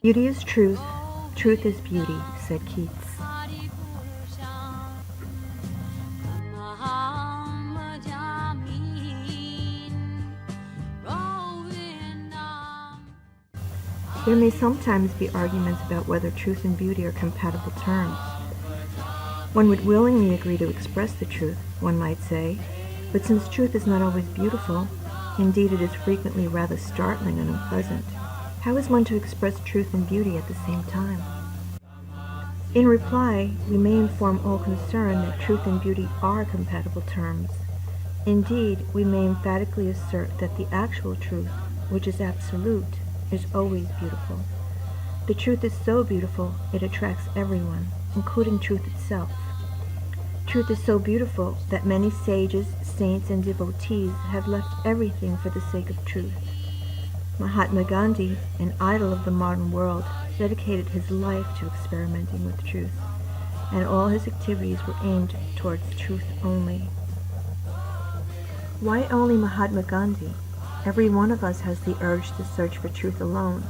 Beauty is truth, truth is beauty, said Keats. There may sometimes be arguments about whether truth and beauty are compatible terms. One would willingly agree to express the truth, one might say, but since truth is not always beautiful, indeed it is frequently rather startling and unpleasant, how is one to express truth and beauty at the same time? In reply, we may inform all concerned that truth and beauty are compatible terms. Indeed, we may emphatically assert that the actual truth, which is absolute, is always beautiful. The truth is so beautiful it attracts everyone, including truth itself. Truth is so beautiful that many sages, saints, and devotees have left everything for the sake of truth. Mahatma Gandhi, an idol of the modern world, dedicated his life to experimenting with truth, and all his activities were aimed towards truth only. Why only Mahatma Gandhi? Every one of us has the urge to search for truth alone,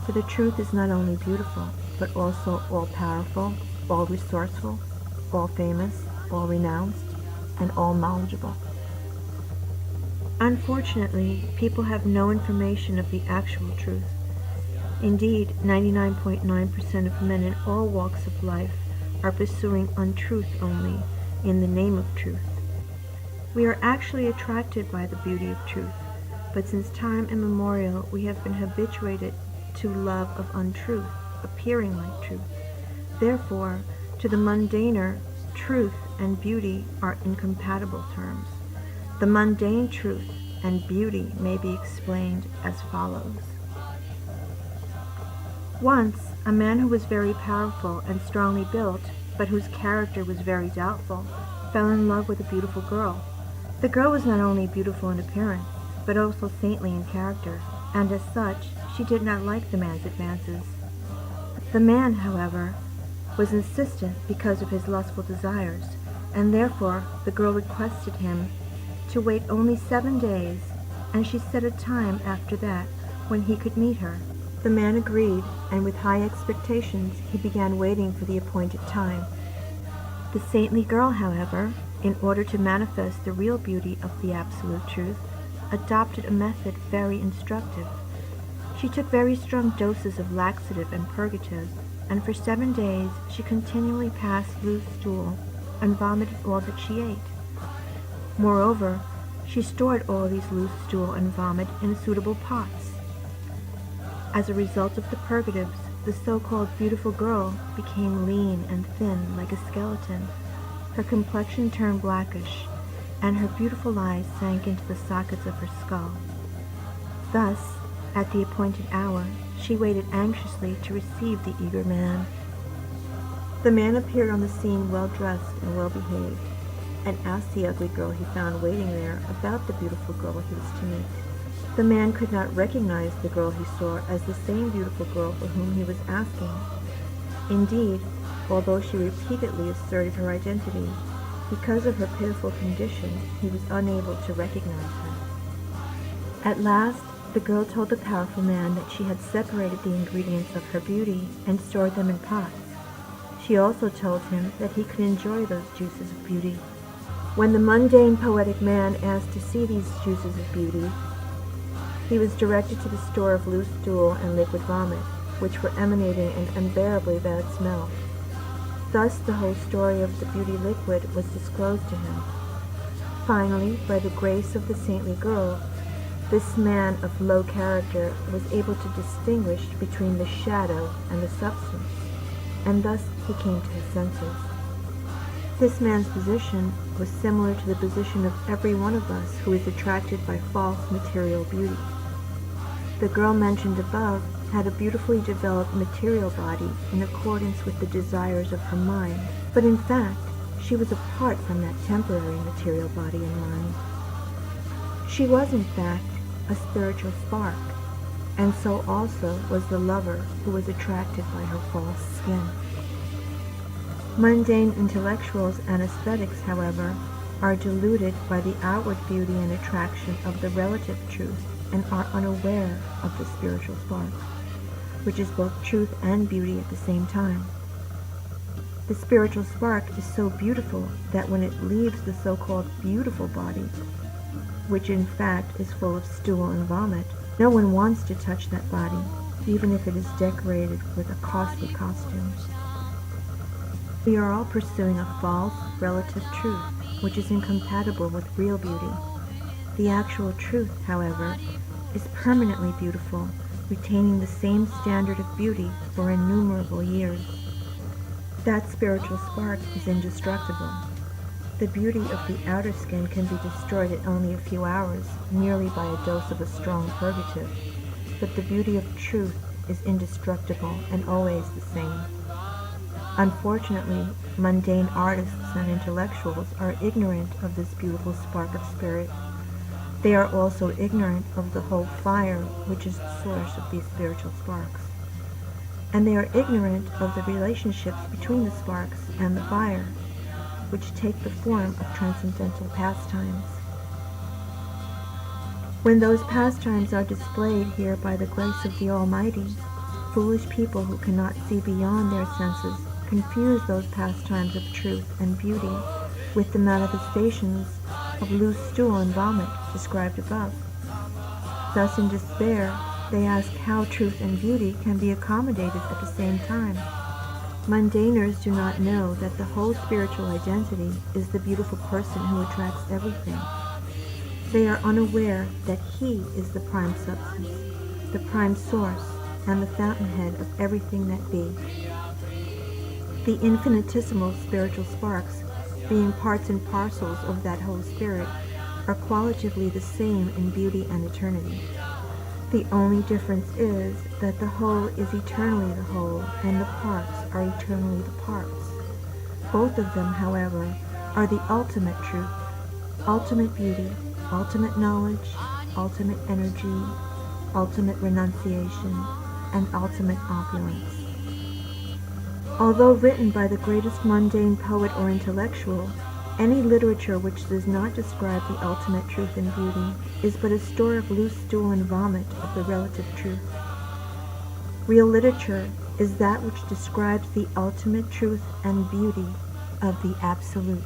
for the truth is not only beautiful, but also all-powerful, all-resourceful, all-famous, all-renounced, and all-knowledgeable. Unfortunately, people have no information of the actual truth. Indeed, 99.9% of men in all walks of life are pursuing untruth only, in the name of truth. We are actually attracted by the beauty of truth, but since time immemorial we have been habituated to love of untruth, appearing like truth. Therefore, to the mundaner, truth and beauty are incompatible terms. The mundane truth and beauty may be explained as follows. Once, a man who was very powerful and strongly built, but whose character was very doubtful, fell in love with a beautiful girl. The girl was not only beautiful in appearance, but also saintly in character, and as such, she did not like the man's advances. The man, however, was insistent because of his lustful desires, and therefore the girl requested him to wait only 7 days, and she set a time after that when he could meet her. The man agreed, and with high expectations he began waiting for the appointed time. The saintly girl, however, in order to manifest the real beauty of the absolute truth, adopted a method very instructive. She took very strong doses of laxative and purgative, and for 7 days she continually passed loose stool and vomited all that she ate. Moreover, she stored all these loose stool and vomit in suitable pots. As a result of the purgatives, the so-called beautiful girl became lean and thin like a skeleton. Her complexion turned blackish, and her beautiful eyes sank into the sockets of her skull. Thus, at the appointed hour, she waited anxiously to receive the eager man. The man appeared on the scene well-dressed and well-behaved, and asked the ugly girl he found waiting there about the beautiful girl he was to meet. The man could not recognize the girl he saw as the same beautiful girl for whom he was asking. Indeed, although she repeatedly asserted her identity, because of her pitiful condition, he was unable to recognize her. At last, the girl told the powerful man that she had separated the ingredients of her beauty and stored them in pots. She also told him that he could enjoy those juices of beauty. When the mundane poetic man asked to see these juices of beauty, he was directed to the store of loose stool and liquid vomit, which were emanating an unbearably bad smell. Thus the whole story of the beauty liquid was disclosed to him. Finally, by the grace of the saintly girl, this man of low character was able to distinguish between the shadow and the substance, and thus he came to his senses. This man's position was similar to the position of every one of us who is attracted by false material beauty. The girl mentioned above had a beautifully developed material body in accordance with the desires of her mind, but in fact, she was apart from that temporary material body and mind. She was, in fact, a spiritual spark, and so also was the lover who was attracted by her false skin. Mundane intellectuals and aesthetics, however, are deluded by the outward beauty and attraction of the relative truth and are unaware of the spiritual spark. which is both truth and beauty at the same time. The spiritual spark is so beautiful that when it leaves the so-called beautiful body, which in fact is full of stool and vomit, no one wants to touch that body, even if it is decorated with a costly costume. We are all pursuing a false, relative truth, which is incompatible with real beauty. The actual truth, however, is permanently beautiful, retaining the same standard of beauty for innumerable years. That spiritual spark is indestructible. The beauty of the outer skin can be destroyed in only a few hours, merely by a dose of a strong purgative, but the beauty of truth is indestructible and always the same. Unfortunately, mundane artists and intellectuals are ignorant of this beautiful spark of spirit. They are also ignorant of the whole fire, which is the source of these spiritual sparks. And they are ignorant of the relationships between the sparks and the fire, which take the form of transcendental pastimes. When those pastimes are displayed here by the grace of the Almighty, foolish people who cannot see beyond their senses confuse those pastimes of truth and beauty with the manifestations of loose stool and vomit described above. Thus, in despair, they ask how truth and beauty can be accommodated at the same time. Mundaners do not know that the whole spiritual identity is the beautiful person who attracts everything. They are unaware that he is the prime substance, the prime source, and the fountainhead of everything that be. The infinitesimal spiritual sparks, being parts and parcels of that whole spirit, are qualitatively the same in beauty and eternity. The only difference is that the whole is eternally the whole, and the parts are eternally the parts. Both of them, however, are the ultimate truth, ultimate beauty, ultimate knowledge, ultimate energy, ultimate renunciation, and ultimate opulence. Although written by the greatest mundane poet or intellectual, any literature which does not describe the ultimate truth and beauty is but a store of loose stool and vomit of the relative truth. Real literature is that which describes the ultimate truth and beauty of the Absolute.